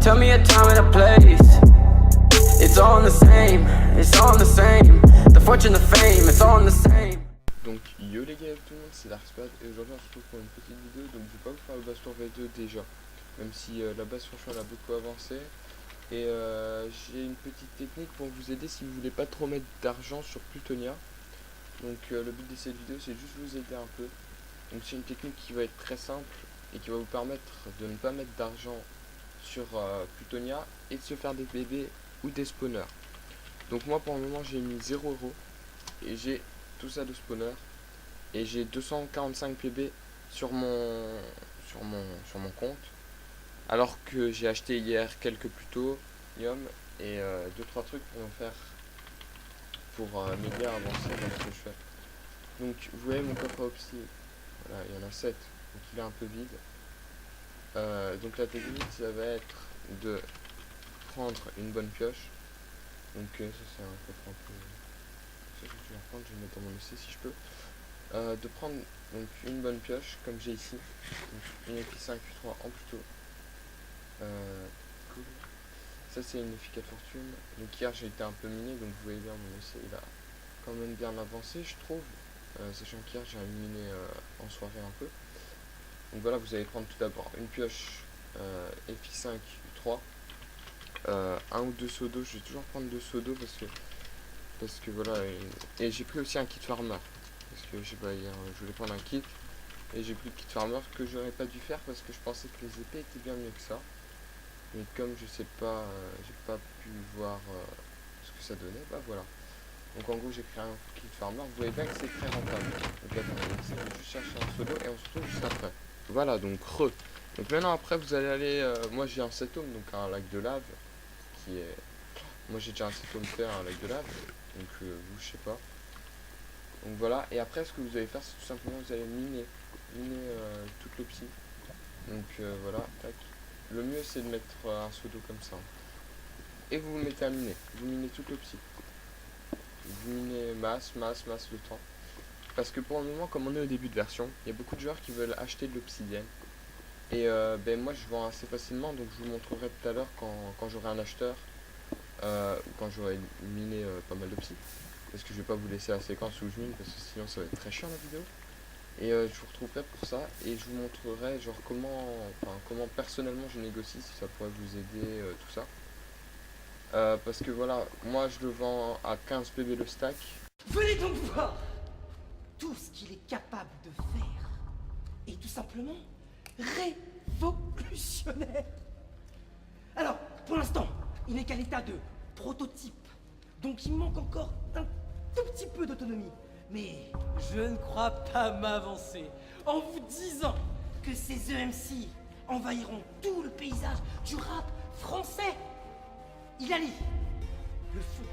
tell me a time and a place. It's all the same, it's all the same. The fortune, the fame, it's all the same. Donc yo les gars, tout le monde, c'est Darkspad et aujourd'hui on se retrouve pour une petite vidéo. Donc je vais pas vous faire le base tour V2 déjà, même si la base franchement elle a beaucoup avancé. Et j'ai une petite technique pour vous aider si vous voulez pas trop mettre d'argent sur Plutonia. Donc le but de cette vidéo c'est juste vous aider un peu. Donc c'est une technique qui va être très simple et qui va vous permettre de ne pas mettre d'argent sur Plutonia et de se faire des bébés ou des spawners. Donc moi pour le moment j'ai mis 0 € et j'ai tout ça de spawner et j'ai 245 PB sur mon compte, alors que j'ai acheté hier quelques plutonium et 2-3 trucs pour me faire m'aider à avancer dans ce que je fais. Donc vous voyez mon coffre à Opsi, voilà, il y en a 7, donc il est un peu vide. Donc la technique ça va être de prendre une bonne pioche. Donc ça c'est un coffre un peu... Ça je vais reprendre, je vais le mettre dans mon lycée si je peux. De prendre donc une bonne pioche comme j'ai ici, donc une EPI5 U3 en plutôt. Cool. Ça c'est une EPI 4 fortune. Donc hier j'ai été un peu miné, donc vous voyez bien mon lycée il a quand même bien avancé je trouve. Sachant qu'hier j'ai miné en soirée un peu. Donc voilà, vous allez prendre tout d'abord une pioche EPI5 U3. Un ou deux seaux d'eau, je vais toujours prendre 2 seaux d'eau parce que voilà, et j'ai pris aussi un kit farmer parce que je sais pas, hier je voulais prendre un kit et j'ai pris le kit farmer que j'aurais pas dû faire parce que je pensais que les épées étaient bien mieux que ça, mais comme je sais pas, j'ai pas pu voir ce que ça donnait, bah voilà. Donc en gros j'ai créé un kit farmer, vous voyez bien que c'est très rentable. Donc attendez, je vais juste chercher un seau d'eau et on se retrouve juste après. Voilà, donc donc maintenant après vous allez aller, moi j'ai un setome, donc un lac de lave qui est... Moi j'ai déjà un setome fait un lac de lave, donc vous je sais pas. Donc voilà, et après ce que vous allez faire c'est tout simplement vous allez miner toute l'opsie. Donc voilà, tac. Le mieux c'est de mettre un seau d'eau comme ça. Et vous vous mettez à miner, vous minez toute l'opsie. Vous minez masse le temps. Parce que pour le moment, comme on est au début de version, il y a beaucoup de joueurs qui veulent acheter de l'obsidienne. Et ben moi je vends assez facilement, donc je vous montrerai tout à l'heure quand j'aurai un acheteur, ou quand j'aurai miné pas mal d'opsi. Parce que je vais pas vous laisser la séquence où je mine, parce que sinon ça va être très chiant la vidéo. Et je vous retrouverai pour ça, et je vous montrerai genre comment personnellement je négocie, si ça pourrait vous aider, tout ça. Parce que voilà, moi je le vends à 15 PB le stack. Venez donc voir tout ce qu'il est capable de faire est tout simplement révolutionnaire. Alors, pour l'instant, il n'est qu'à l'état de prototype, donc il manque encore un tout petit peu d'autonomie. Mais je ne crois pas m'avancer en vous disant que ces EMC envahiront tout le paysage du rap français. Il allie le feu,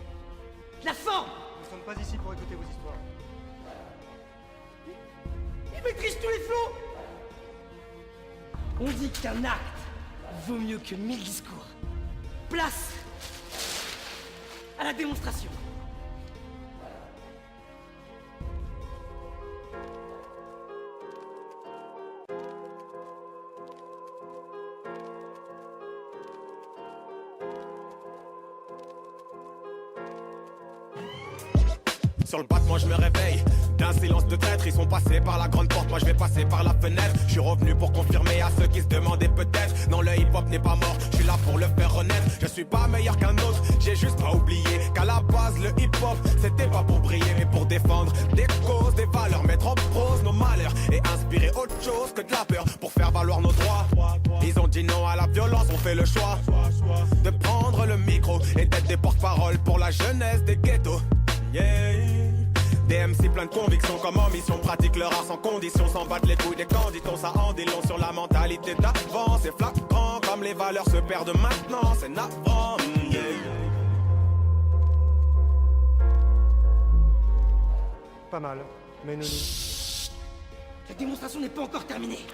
la forme. Nous ne sommes pas ici pour écouter vos histoires. Il maîtrise tous les flots. On dit qu'un acte vaut mieux que 1000 discours. Place à la démonstration. Sur le battement je me réveille d'un silence de traître. Ils sont passés par la grande porte, moi je vais passer par la fenêtre. Je suis revenu pour confirmer à ceux qui se demandaient peut-être. Non, le hip hop n'est pas mort, je suis là pour le faire renaître. Je suis pas meilleur qu'un autre, j'ai juste pas oublié qu'à la base le hip hop c'était pas pour briller, mais pour défendre des causes, des valeurs, mettre en prose nos malheurs et inspirer autre chose que de la peur pour faire valoir nos droits. Ils ont dit non à la violence, on fait le choix de prendre le micro et d'être des porte-parole pour la jeunesse des ghettos. Yeah. Des MC plein de convictions comme en mission, pratiquent leur art sans condition, s'en battent les couilles des candidats, ça en dit long sur la mentalité d'avant. C'est flagrant comme les valeurs se perdent maintenant, c'est navrant. Yeah. Pas mal, mais nous... La démonstration n'est pas encore terminée.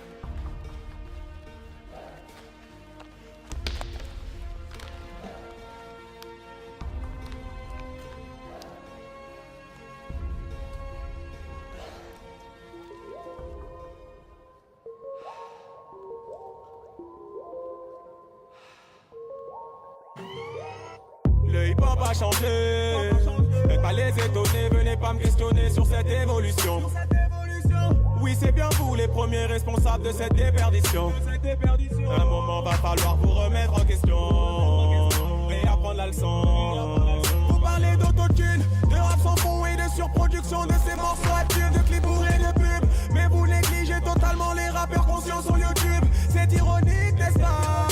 pas changer. Faites pas les étonner, venez pas me questionner sur cette évolution. Oui, c'est bien vous les premiers responsables de cette déperdition. Un moment va falloir vous remettre en question et apprendre la leçon. Vous parlez d'autotune, de rap sans fond et de surproduction de ces morceaux à tubes, de clips bourrés de pubs. Mais vous négligez totalement les rappeurs conscients sur YouTube. C'est ironique, n'est-ce pas?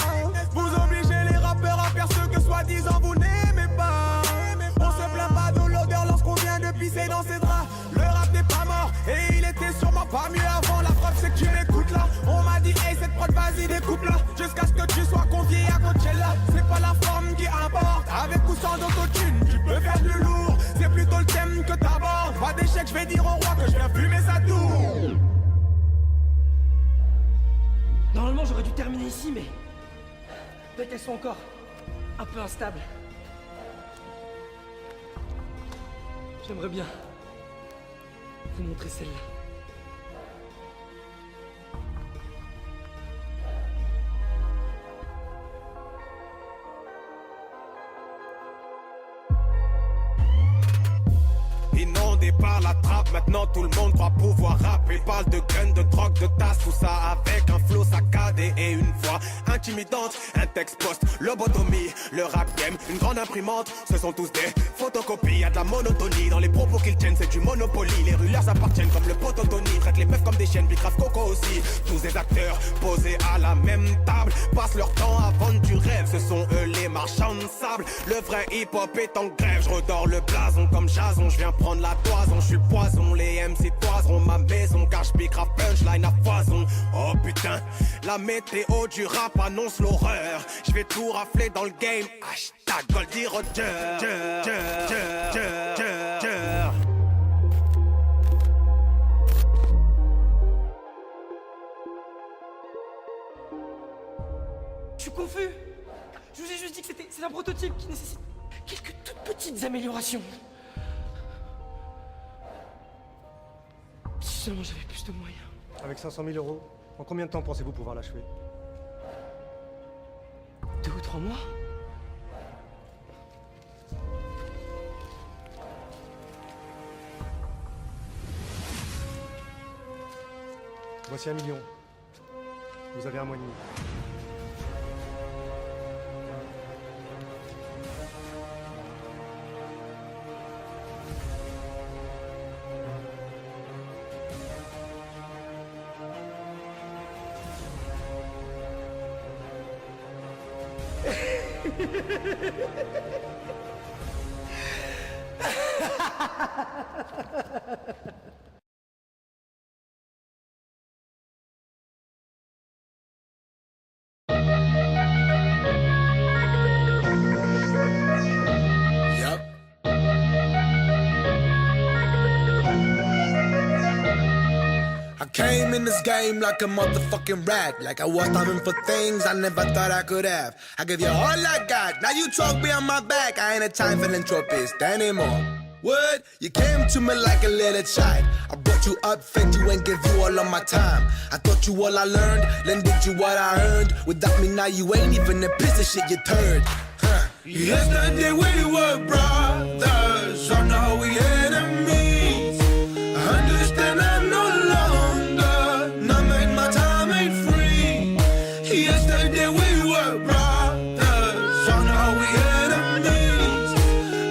Vous obligez les rappeurs à faire ce que soi-disant vous n'aimez pas. On se plaint pas de l'odeur lorsqu'on vient de pisser dans ses draps. Le rap n'est pas mort et il était sûrement pas mieux avant. La preuve c'est que tu m'écoutes là. On m'a dit hey cette prod vas-y découpe-la. Jusqu'à ce que tu sois convié à Coachella. C'est pas la forme qui importe. Avec ou sans autotune tu peux faire du lourd. C'est plutôt le thème que t'abordes. Pas d'échec, je vais dire au roi que je viens fumer sa tour. Normalement, j'aurais dû terminer ici, mais peut-être qu'elles sont encore un peu instables. J'aimerais bien vous montrer celle-là. Inondé par la trappe, maintenant tout le monde croit pouvoir rapper. Parle de graines, de drogue, de tasse, tout ça avec un flow saccadé et une voix intimidante. Un texte post, lobotomie, le rap game, une grande imprimante. Ce sont tous des photocopies, y'a de la monotonie dans les propos qu'ils tiennent, c'est du monopoly. Les rues leur appartiennent comme le pototony, traitent les meufs comme des chiennes, Bicrave Coco aussi. Tous des acteurs posés à la même table, passent leur temps à vendre du rêve. Ce sont eux les marchands de sable. Le vrai hip-hop est en grève, je redors le blason comme Jason. Je viens prendre la toison, je suis le poison. Les MC toiseront ma maison car je pique rap punchline à foison. Oh putain, la météo du rap annonce l'horreur. Je vais tout rafler dans le game. Hashtag Goldie Roger. Je suis confus. Je vous ai juste dit que c'est un prototype qui nécessite quelques toutes petites améliorations. Si seulement j'avais plus de moyens. Avec 500 000 euros, en combien de temps pensez-vous pouvoir l'achever? 2 ou 3 mois. Voici 1 million. Vous avez un mois et demi. Came in this game like a motherfucking rat. Like I was starving for things I never thought I could have. I give you all I got, now you talk behind my back. I ain't a time philanthropist anymore. What? You came to me like a little child. I brought you up, fed you and gave you all of my time. I taught you all I learned, lended you what I earned. Without me now you ain't even a piece of shit, you turned. Huh. Yesterday we were brothers, so now we enemies. Understand I'm no longer, now make my time ain't free. Yesterday we were brothers, so now we enemies.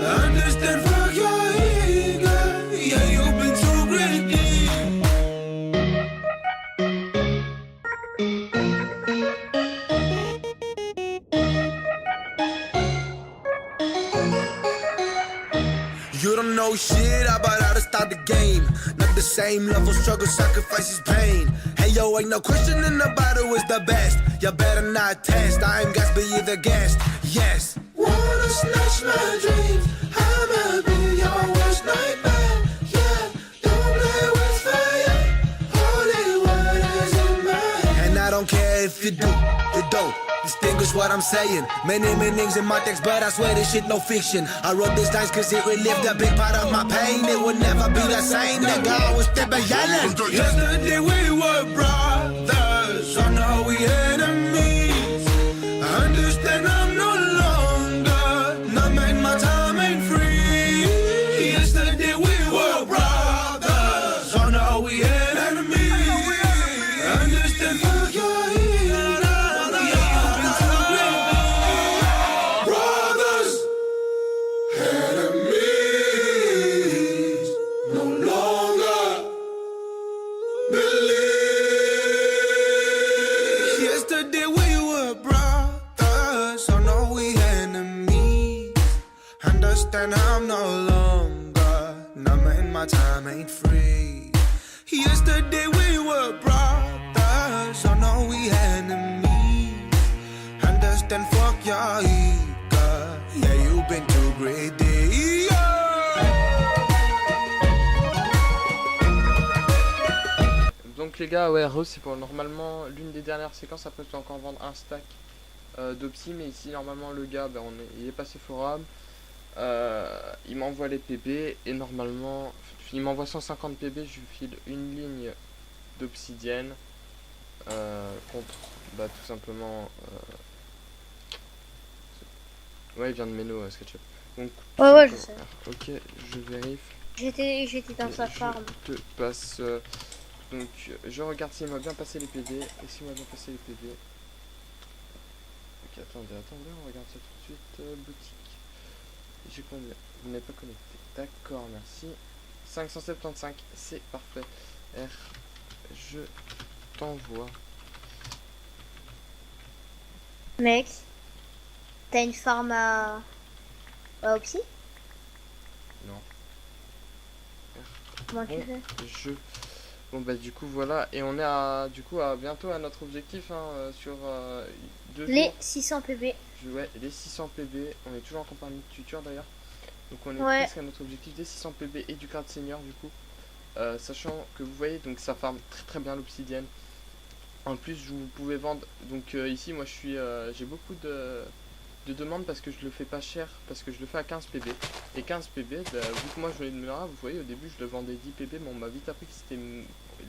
Understand fuck your ego, yeah you've been too greedy. You don't know shit about how to start the game. Not the same level, struggle, sacrifices, pain. Hey yo, ain't no question in the battle is the best. You better not test, I ain't gas, but you the guest. Yes. Wanna snatch my dreams, I'ma be your worst nightmare. Yeah, don't play with fire, holy waters in my head. And I don't care if you do, you don't. Distinguish what I'm saying. Many meanings in my text, but I swear this shit no fiction. I wrote this lines cause it relived a big part of my pain. It would never be the same, nigga, I was stepping yelling. Yesterday we were brothers, so now we enemies. I understand I'm no longer, now make my time understand I'm no longer numbing my time ain't free. Yesterday we were brothers, so now we enemies. Understand, fuck your ego. Yeah, you've been too greedy. Donc les gars, ouais, Re c'est pour normalement l'une des dernières séquences. Après je dois encore vendre un stack d'Opsi, mais ici normalement le gars, ben, il est passé forum, il m'envoie les PB et normalement il m'envoie 150 PB, je lui file une ligne d'obsidienne contre bah, tout simplement ouais, il vient de Meno, SketchUp. Donc Ouais, je sais. ok, je vérifie. J'étais dans sa farm. Je te passe donc je regarde s'il m'a bien passé les PB et s'il m'a bien passé les PB. Ok, attendez, on regarde ça tout de suite. Boutique. J'ai combien? Vous n'êtes pas connecté. D'accord, merci. 575, c'est parfait. R, je t'envoie. Mec, t'as une farm à Opsi? Non. Comment tu Bon, fais? Bon bah du coup voilà, et on est à bientôt à notre objectif hein, sur 2 Les jours. 600 PB. Ouais, les 600 PB, on est toujours en campagne de tuteur d'ailleurs. Donc on est Ouais. presque à notre objectif des 600 PB et du grade senior du coup. Sachant que vous voyez, donc ça farme très très bien l'obsidienne. En plus vous pouvez vendre, donc ici moi je suis, j'ai beaucoup de demandes parce que je le fais pas cher, parce que je le fais à 15 PB. Et 15 PB, bah, vu que moi je venais de Mera, vous voyez au début je le vendais 10 PB, mais on m'a vite appris que c'était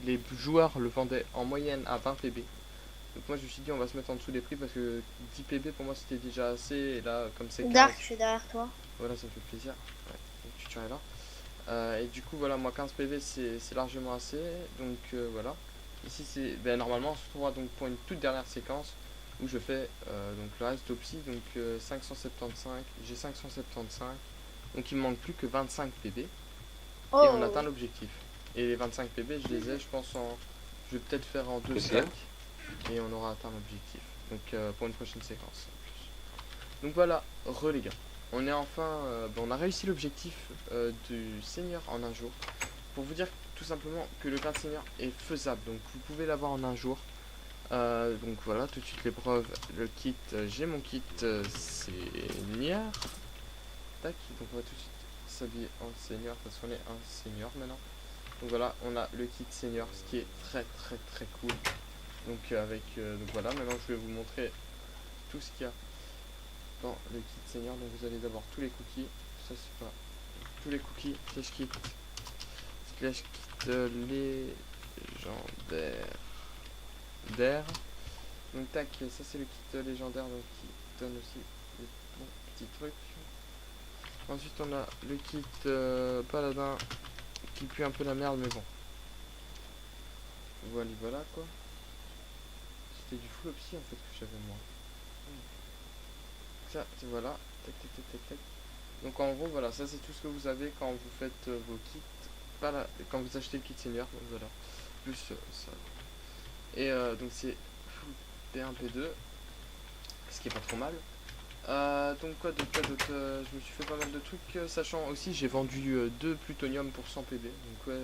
les joueurs le vendaient en moyenne à 20 PB. Donc moi je me suis dit on va se mettre en dessous des prix parce que 10 PB pour moi c'était déjà assez, et là comme c'est 15, Dark, je suis derrière toi. voilà ça me fait plaisir. Ouais, donc tu tiens là. Et du coup voilà, moi 15 PB c'est largement assez, donc voilà. Ici c'est, ben, normalement on se retrouvera donc pour une toute dernière séquence où je fais donc le reste d'Opsi, donc 575, j'ai 575, donc il me manque plus que 25 PB et Oh, on atteint l'objectif. Et les 25 PB je les ai, je pense je vais peut-être faire en 2 stacks et on aura atteint l'objectif, donc pour une prochaine séquence en plus. Donc voilà, les gars, on est enfin, on a réussi l'objectif du Seigneur en un jour. Pour vous dire tout simplement que le grade Seigneur est faisable, donc vous pouvez l'avoir en un jour. Donc voilà, tout de suite l'épreuve, le kit, j'ai mon kit Seigneur. Tac, donc on va tout de suite s'habiller en Seigneur parce qu'on est un Seigneur maintenant. Donc voilà, on a le kit Seigneur, ce qui est très très très cool. Donc donc voilà, maintenant je vais vous montrer tout ce qu'il y a dans le kit Seigneur. Donc vous allez d'abord tous les cookies, ça c'est pas tous les cookies, slash kit légendaire d'air. Donc tac, ça c'est le kit légendaire, donc qui donne aussi des bons petits trucs. Ensuite on a le kit paladin qui pue un peu la merde, mais bon. Voilà quoi. C'était du full opsi en fait que j'avais moi. Ça, voilà. Tac tac tac tac tac. Donc en gros voilà, ça c'est tout ce que vous avez quand vous faites vos kits. Quand vous achetez le kit senior, donc voilà. Plus ça. Et donc c'est full P1, P2. Ce qui est pas trop mal. Donc quoi d'autre, je me suis fait pas mal de trucs, sachant aussi j'ai vendu 2 plutonium pour 100 PB. Donc ouais,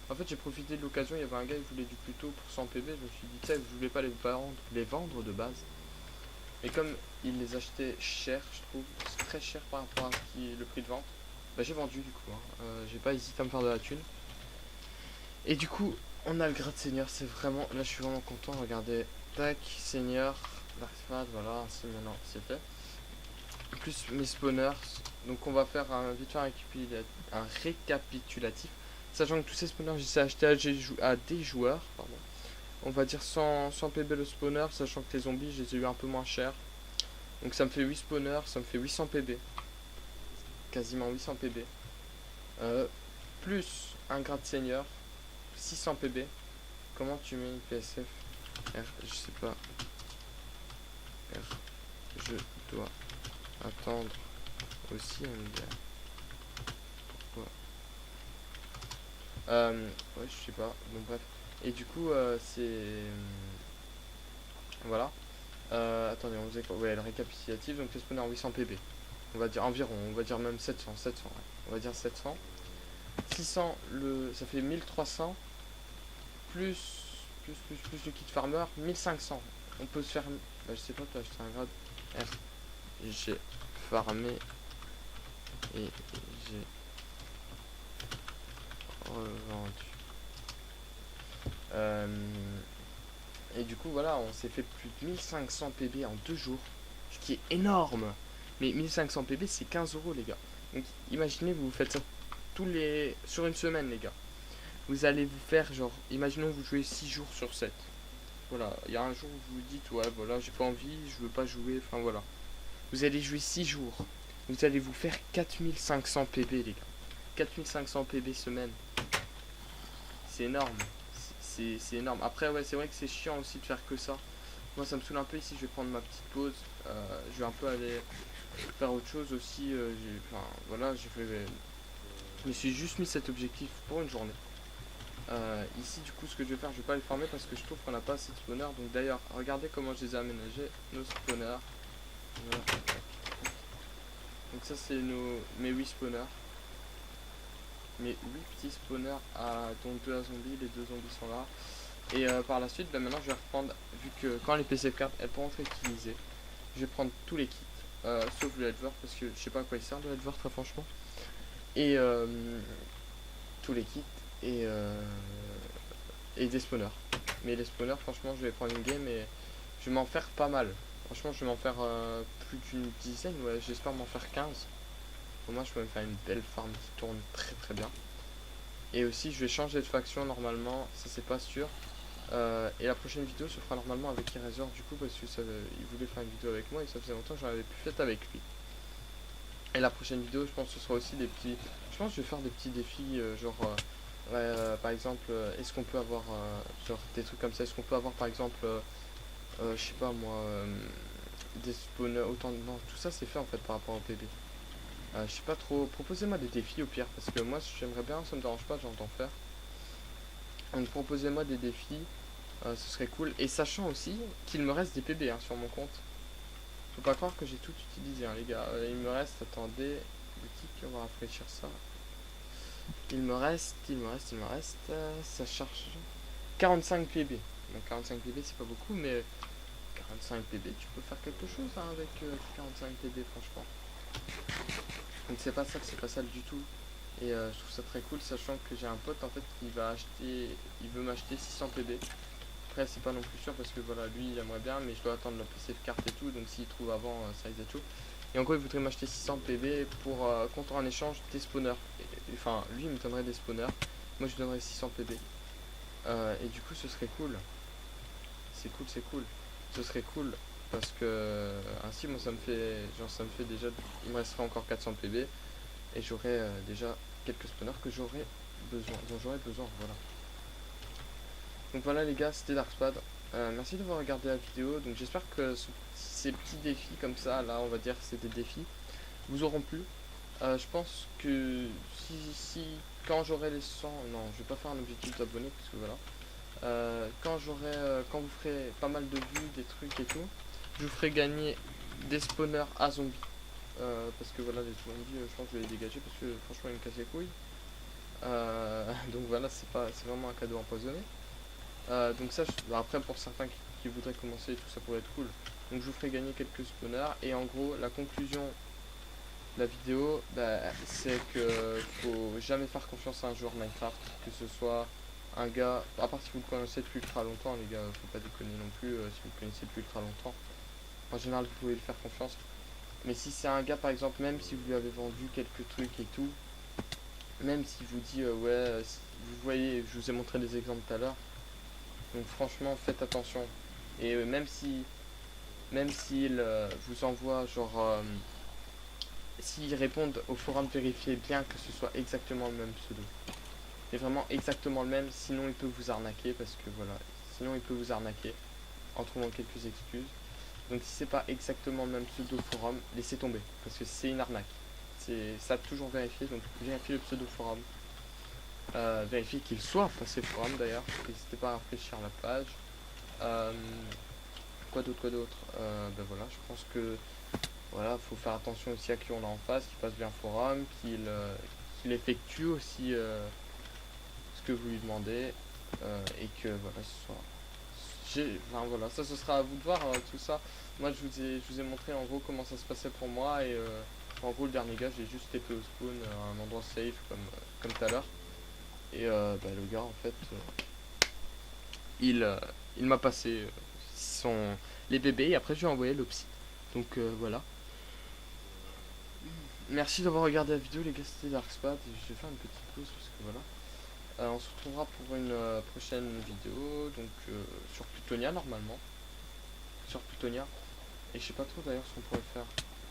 en fait j'ai profité de l'occasion, il y avait un gars qui voulait du pluto pour 100 PB, je me suis dit tu sais, je voulais pas les vendre de base. Et comme il les achetait cher, je trouve, très cher par rapport à le prix de vente, bah j'ai vendu du coup, hein. J'ai pas hésité à me faire de la thune. Et du coup, on a le grade seigneur, c'est vraiment, là je suis vraiment content, regardez, tac, seigneur, voilà, c'est maintenant, c'est fait. Plus mes spawners, donc on va faire vite fait un récapitulatif, sachant que tous ces spawners je les ai achetés à des joueurs, pardon. On va dire 100 PB le spawner, sachant que les zombies je les ai eu un peu moins cher, donc ça me fait 8 spawners, ça me fait 800 PB, quasiment 800 PB, plus un grade seigneur, 600 PB. Comment tu mets une PSF R, je sais pas, R, je dois attendre aussi MDR. Pourquoi ouais, je sais pas, donc bref. Et du coup c'est voilà, attendez, on faisait quoi? Ouais, le récapitulatif, donc le spawner 800 PB, On va dire environ, on va dire même 700, ouais. On va dire 700. 600, ça fait 1300. Plus le kit farmer, 1500. On peut se faire... Bah, je sais pas, peut acheter un grade R. J'ai farmé et j'ai revendu. Et du coup, voilà, on s'est fait plus de 1500 PB en 2 jours. Ce qui est énorme. Mais 1500 PB, c'est 15 euros, les gars. Donc, imaginez, vous faites ça sur une semaine, les gars. Vous allez vous faire, genre, imaginons vous jouez 6 jours sur 7. Voilà, il y a un jour où vous vous dites, ouais, voilà, j'ai pas envie, je veux pas jouer, enfin voilà. Vous allez jouer 6 jours. Vous allez vous faire 4500 PB, les gars. 4500 PB semaine. C'est énorme. C'est énorme. Après, ouais, c'est vrai que c'est chiant aussi de faire que ça. Moi, ça me saoule un peu ici. Je vais prendre ma petite pause. Je vais un peu aller faire autre chose aussi. Enfin, voilà, je me suis juste mis cet objectif pour une journée. Ici, du coup, ce que je vais faire, je vais pas les farmer parce que je trouve qu'on n'a pas assez de spawners. Donc, d'ailleurs, regardez comment je les ai aménagés. Nos spawners. Voilà. Donc, ça, c'est mes 8 spawners. Mes 8 petits spawners, dont 2 à zombies. Les 2 zombies sont là. Et par la suite, maintenant, je vais reprendre, vu que quand les PC cartes, elles pourront être utilisées, je vais prendre tous les kits, sauf le Headword, parce que je sais pas à quoi il sert le Headword, très franchement. Et tous les kits, et des spawners. Mais les spawners, franchement, je vais prendre une game et je vais m'en faire pas mal. Franchement, je vais m'en faire plus d'une dizaine, ouais, j'espère m'en faire 15. Au moins, je peux me faire une belle farm qui tourne très très bien. Et aussi, je vais changer de faction normalement, ça c'est pas sûr. Et la prochaine vidéo se fera normalement avec Eraser du coup, parce que il voulait faire une vidéo avec moi et ça faisait longtemps que j'en avais plus fait avec lui. Et la prochaine vidéo, je pense que ce sera aussi des petits... Je pense que je vais faire des petits défis, genre... par exemple, est-ce qu'on peut avoir genre des trucs comme ça? Est-ce qu'on peut avoir par exemple, je sais pas moi, des spawners, autant de... Non, tout ça c'est fait en fait par rapport au PB. Je sais pas trop, proposez-moi des défis au pire, parce que moi j'aimerais bien, ça me dérange pas, j'entends faire. Donc proposez-moi des défis, ce serait cool. Et sachant aussi qu'il me reste des PB hein, sur mon compte. Faut pas croire que j'ai tout utilisé hein, les gars. Il me reste, attendez, boutique, on va rafraîchir ça. Il me reste, ça charge 45 PB. Donc 45 PB c'est pas beaucoup, mais 45 PB tu peux faire quelque chose hein, avec 45 PB franchement. Donc c'est pas ça du tout. Et je trouve ça très cool, sachant que j'ai un pote en fait qui veut m'acheter 600 PB. Après c'est pas non plus sûr parce que voilà, lui il aimerait bien, mais je dois attendre la PC de carte et tout, donc s'il trouve avant ça risque d'être chaud. Et en gros il voudrait m'acheter 600 PB pour contre en échange des spawners. Enfin lui il me donnerait des spawners, moi je lui donnerais 600 PB. Et du coup ce serait cool. C'est cool. Ce serait cool parce que ainsi moi ça me fait déjà, il me resterait encore 400 PB et j'aurais déjà quelques spawners dont j'aurais besoin, voilà. Donc voilà les gars, c'était Darkspad. Merci d'avoir regardé la vidéo. Donc j'espère que ces petits défis comme ça, là on va dire que c'est des défis, vous auront plu. Je pense que si quand j'aurai les 100, non je vais pas faire un objectif d'abonnés parce que voilà. Quand vous ferez pas mal de vues, des trucs et tout, je vous ferai gagner des spawners à zombies. Parce que voilà, les zombies, je pense que je vais les dégager parce que franchement ils me cassent les couilles. Donc voilà, c'est vraiment un cadeau empoisonné. Donc ça, après pour certains qui voudraient commencer et tout, ça pourrait être cool. Donc je vous ferai gagner quelques spawners. Et en gros, la conclusion de la vidéo, c'est que faut jamais faire confiance à un joueur Minecraft, que ce soit un gars, à part si vous le connaissez depuis ultra longtemps les gars, faut pas déconner non plus, si vous le connaissez depuis ultra longtemps, en général vous pouvez lui faire confiance. Mais si c'est un gars par exemple, même si vous lui avez vendu quelques trucs et tout, même s'il vous dit ouais, vous voyez, je vous ai montré des exemples tout à l'heure, donc franchement faites attention. Et même s'il vous envoie genre, s'ils répondent au forum, vérifiez bien que ce soit exactement le même pseudo. C'est vraiment exactement le même, sinon il peut vous arnaquer parce que voilà, sinon il peut vous arnaquer en trouvant quelques excuses. Donc si c'est pas exactement le même pseudo forum, laissez tomber parce que c'est une arnaque. C'est ça toujours vérifier, donc vérifiez le pseudo forum. Vérifiez qu'il soit passé forum d'ailleurs, n'hésitez pas à rafraîchir la page. Quoi d'autre, ben voilà, je pense que voilà, faut faire attention aussi à qui on a en face, qu'il passe bien le forum, qu'il effectue aussi ce que vous lui demandez, et que voilà, ce soit... Enfin voilà, ça ce sera à vous de voir tout ça. Moi je vous ai montré en gros comment ça se passait pour moi, et en gros le dernier gars j'ai juste TP au spawn à un endroit safe comme tout à l'heure. Et le gars en fait il m'a passé les bébés, et après je lui ai envoyé l'opsie. Donc voilà. Merci d'avoir regardé la vidéo les gars, c'était Darkspad. Je vais faire une petite pause parce que voilà. On se retrouvera pour une prochaine vidéo, donc sur Plutonia normalement. Sur Plutonia. Et je sais pas trop d'ailleurs ce qu'on pourrait faire.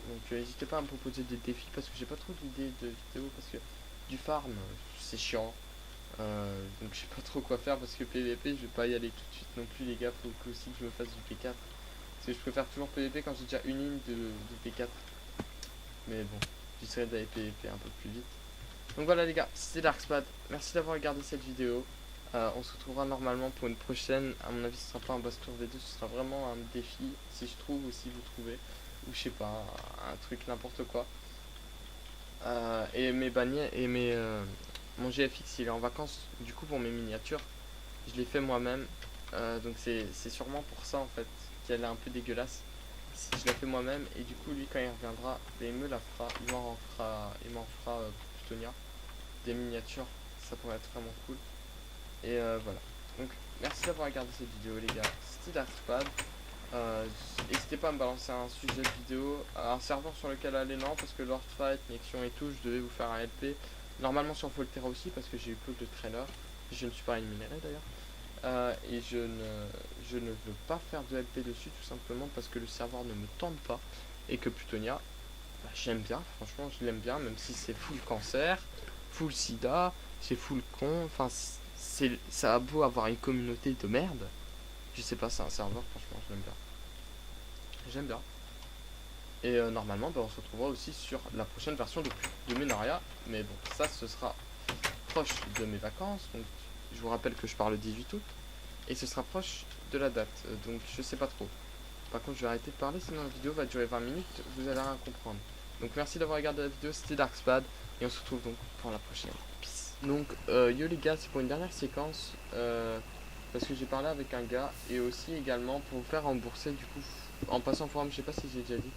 Donc n'hésitez pas à me proposer des défis parce que j'ai pas trop d'idées de vidéos, parce que du farm c'est chiant. Donc je sais pas trop quoi faire parce que PVP je vais pas y aller tout de suite non plus les gars, faut que aussi que je me fasse du P4. Parce que je préfère toujours PVP quand j'ai déjà une ligne de P4. Mais bon, j'essaierai d'aller PVP un peu plus vite. Donc voilà les gars, c'était Darkspad, merci d'avoir regardé cette vidéo. On se retrouvera normalement pour une prochaine. À mon avis ce sera pas un boss tour V2, ce sera vraiment un défi si je trouve ou si vous trouvez. Ou je sais pas, un truc n'importe quoi. Et mes bannières et mon GFX il est en vacances du coup pour mes miniatures. Je l'ai fait moi-même. Donc c'est sûrement pour ça en fait qu'elle est un peu dégueulasse. Si je la fais moi-même, et du coup lui quand il reviendra, il me la fera, il m'en fera pour Plutonia des miniatures, ça pourrait être vraiment cool. Et voilà. Donc merci d'avoir regardé cette vidéo les gars, c'était Darkspad. N'hésitez pas à me balancer un sujet de vidéo, un serveur sur lequel aller, non parce que Lord Fight, Nexion et tout, je devais vous faire un LP. Normalement sur Volterra aussi parce que j'ai eu peu de trailer. Je ne suis pas rémunéré d'ailleurs. Et je ne veux pas faire de LP dessus tout simplement parce que le serveur ne me tente pas. Et que Plutonia, j'aime bien, franchement je l'aime bien, même si c'est full cancer, full sida, c'est full con, enfin ça a beau avoir une communauté de merde. Je sais pas, c'est un serveur, franchement je l'aime bien. J'aime bien. Et normalement on se retrouvera aussi sur la prochaine version de Menaria. Mais bon, ça ce sera proche de mes vacances. Donc je vous rappelle que je pars le 18 août. Et ce sera proche de la date. Donc je sais pas trop. Par contre je vais arrêter de parler sinon la vidéo va durer 20 minutes. Vous allez rien comprendre. Donc merci d'avoir regardé la vidéo. C'était Darkspad. Et on se retrouve donc pour la prochaine. Peace. Donc yo les gars, c'est pour une dernière séquence. Parce que j'ai parlé avec un gars. Et aussi également pour vous faire rembourser du coup. En passant forum, je sais pas si j'ai déjà dit.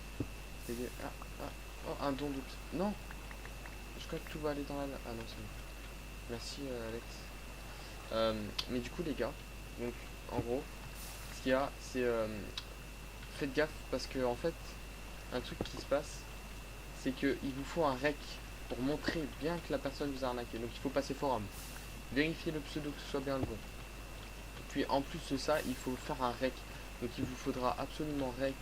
Oh, un don de... Non, je crois que tout va aller dans la... Ah non, c'est bon. Merci Alex. Mais du coup les gars, donc en gros, ce qu'il y a, c'est... faites gaffe parce que en fait, un truc qui se passe, c'est que il vous faut un rec pour montrer bien que la personne vous a arnaqué. Donc il faut passer forum. Vérifier le pseudo que ce soit bien le bon. Puis en plus de ça, il faut faire un rec. Donc il vous faudra absolument rec...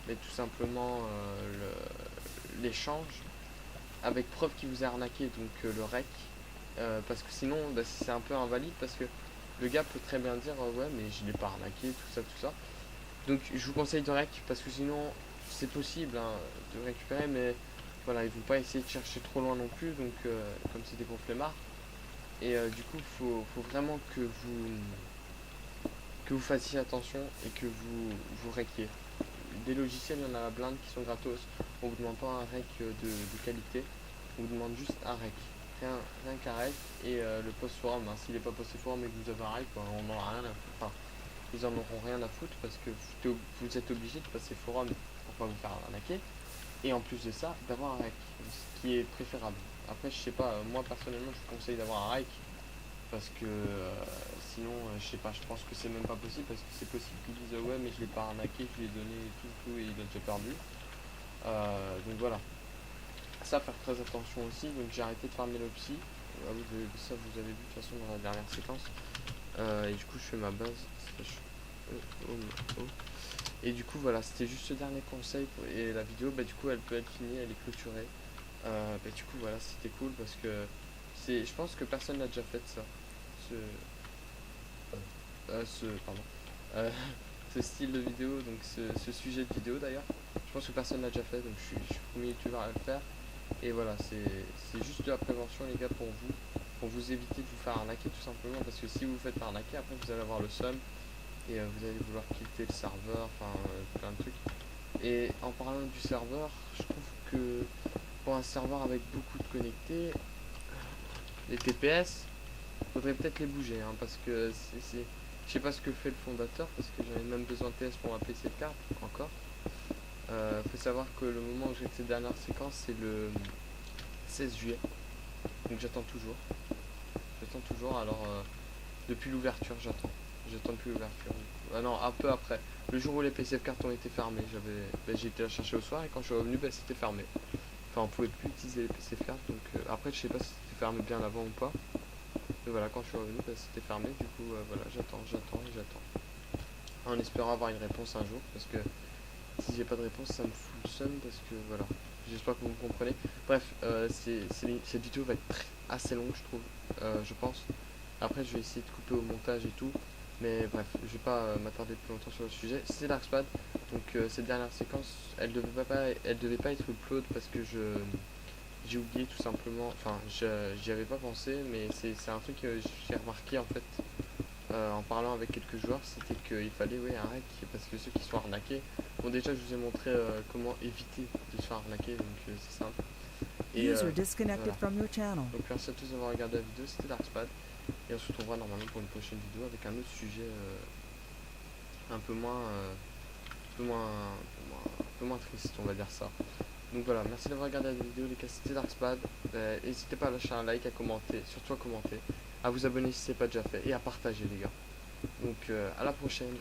mais tout simplement l'échange avec preuve qu'il vous a arnaqué, donc le rec, parce que sinon c'est un peu invalide parce que le gars peut très bien dire ouais mais je l'ai pas arnaqué, tout ça. Donc je vous conseille de rec parce que sinon c'est possible hein, de récupérer, mais voilà, ils vont pas essayer de chercher trop loin non plus, donc comme c'est des gros flemmards. Et du coup faut vraiment que vous fassiez attention et que vous requiez. Des logiciels, il y en a plein qui sont gratos. On vous demande pas un rec de qualité, on vous demande juste un rec. Rien qu'un rec et le post forum. Hein. S'il n'est pas posté forum et que vous avez un rec, on n'en a rien à foutre. Enfin, ils en auront rien à foutre parce que vous êtes obligé de passer forum pour pas vous faire arnaquer. Et en plus de ça, d'avoir un rec, ce qui est préférable. Après, je sais pas, moi personnellement, je vous conseille d'avoir un rec. Parce que sinon, je sais pas, je pense que c'est même pas possible. Parce que c'est possible qu'ils disent ouais, mais je l'ai pas arnaqué, je lui ai donné tout et il a déjà perdu. Donc voilà. Ça, faire très attention aussi. Donc j'ai arrêté de farmer l'opsie. Ça, vous avez vu de toute façon dans la dernière séquence. Et du coup, je fais ma base. Et du coup, voilà, c'était juste ce dernier conseil. Et la vidéo, bah, du coup, elle peut être finie, elle est clôturée. Bah, du coup, voilà, c'était cool parce que. Je pense que personne n'a déjà fait ça. Ce style de vidéo, donc ce sujet de vidéo d'ailleurs. Je pense que personne n'a déjà fait, donc je suis le premier youtubeur à le faire. Et voilà, c'est juste de la prévention les gars pour vous éviter de vous faire arnaquer tout simplement. Parce que si vous vous faites arnaquer, après vous allez avoir le seum. Et vous allez vouloir quitter le serveur, enfin plein de trucs. Et en parlant du serveur, je trouve que pour un serveur avec beaucoup de connectés, les TPS, faudrait peut-être les bouger, hein, parce que je sais pas ce que fait le fondateur, parce que j'en ai même besoin de TS pour ma PC de carte encore. Faut savoir que le moment où j'ai cette dernière séquence, c'est le 16 juillet, donc j'attends toujours. Alors depuis l'ouverture, j'attends depuis l'ouverture. Ah non, un peu après, le jour où les PC de carte ont été fermés, j'ai été la chercher au soir, et quand je suis revenu, c'était fermé. Enfin, on pouvait plus utiliser les PC de carte, donc après je sais pas si c'était fermé bien avant ou pas. Et voilà, quand je suis revenu, c'était fermé, du coup voilà, j'attends, en espérant avoir une réponse un jour, parce que si j'ai pas de réponse, ça me fout le seum, parce que voilà, j'espère que vous me comprenez. Bref, cette vidéo va être assez longue, je trouve, je pense. Après, je vais essayer de couper au montage et tout, mais bref, je vais pas m'attarder plus longtemps sur le sujet. C'est Darkspad, donc cette dernière séquence, elle devait pas être upload parce que j'ai oublié tout simplement, enfin j'y avais pas pensé, mais c'est un truc que j'ai remarqué en fait en parlant avec quelques joueurs, c'était qu'il fallait un hack, parce que ceux qui sont arnaqués, bon déjà je vous ai montré comment éviter de se faire arnaquer, donc c'est simple. Et User disconnected voilà. from your channel. Donc merci à tous d'avoir regardé la vidéo, c'était Darkspad, et on se retrouvera normalement pour une prochaine vidéo avec un autre sujet un peu moins triste, on va dire ça. Donc voilà, merci d'avoir regardé la vidéo les gars, c'était Darkspad. N'hésitez pas à lâcher un like, à commenter, surtout à commenter, à vous abonner si ce n'est pas déjà fait, et à partager les gars. Donc à la prochaine.